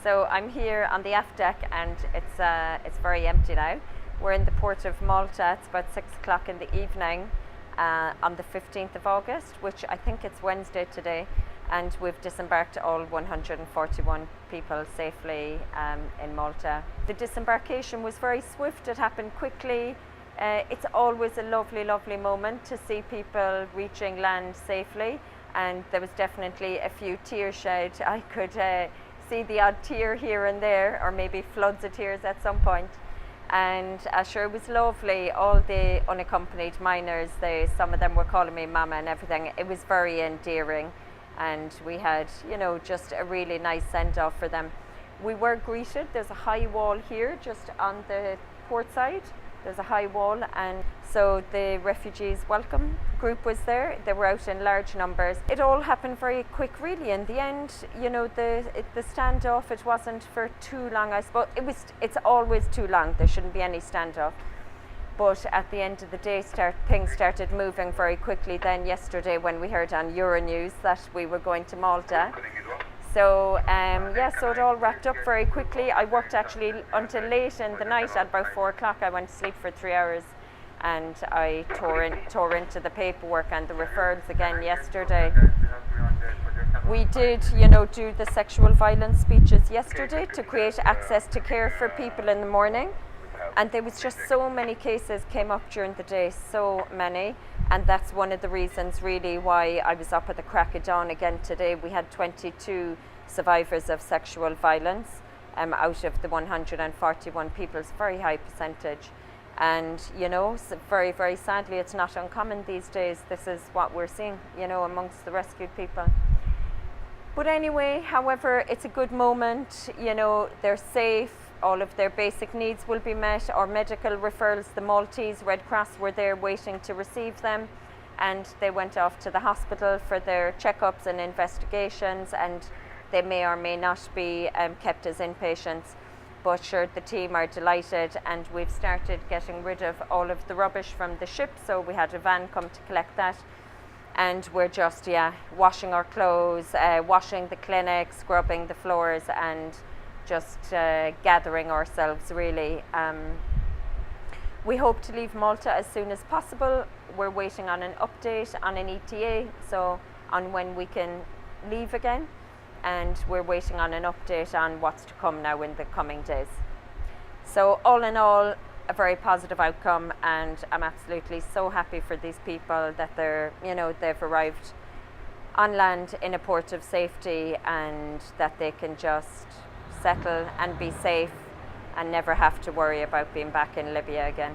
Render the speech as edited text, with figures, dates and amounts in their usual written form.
So I'm here on the aft deck, and it's very empty now. We're in the port of Malta. It's about 6 o'clock in the evening on the 15th of August, which I think it's Wednesday today, and we've disembarked all 141 people safely in Malta. The disembarkation was very swift. It happened quickly. It's always a lovely, lovely moment to see people reaching land safely, and there was definitely a few tears shed. I could see the odd tear here and there, or maybe floods of tears at some point. And sure, it was lovely. All the unaccompanied minors, some of them were calling me mama and everything. It was very endearing, and we had, just a really nice send-off for them. We were greeted. There's a high wall here just on the port side. There's a high wall, and so the refugees welcome group was there. They were out in large numbers. It all happened very quick, really. In the end, the standoff, it wasn't for too long, I suppose. It's always too long. There shouldn't be any standoff. But at the end of the day, things started moving very quickly then yesterday when we heard on Euronews that we were going to Malta. So so it all wrapped up very quickly. I worked actually until late in the night. At about 4 o'clock I went to sleep for 3 hours, and I tore into the paperwork and the referrals again yesterday. We did, do the sexual violence speeches yesterday to create access to care for people in the morning. And there was just so many cases came up during the day, so many. And that's one of the reasons really why I was up at the crack of dawn again today. We had 22 survivors of sexual violence out of the 141 people. It's a very high percentage. And, so very, very sadly, it's not uncommon these days. This is what we're seeing, amongst the rescued people. But anyway, however, it's a good moment. They're safe. All of their basic needs will be met. Our medical referrals, the Maltese Red Cross were there waiting to receive them, and they went off to the hospital for their checkups and investigations, and they may or may not be kept as inpatients. But sure, the team are delighted, and we've started getting rid of all of the rubbish from the ship, so we had a van come to collect that. And we're just, washing our clothes, washing the clinic, scrubbing the floors, and just gathering ourselves really. We hope to leave Malta as soon as possible. We're waiting on an update on an ETA, so on when we can leave again, and we're waiting on an update on what's to come now in the coming days. So all in all, a very positive outcome, and I'm absolutely so happy for these people that they've arrived on land in a port of safety, and that they can just settle and be safe and never have to worry about being back in Libya again.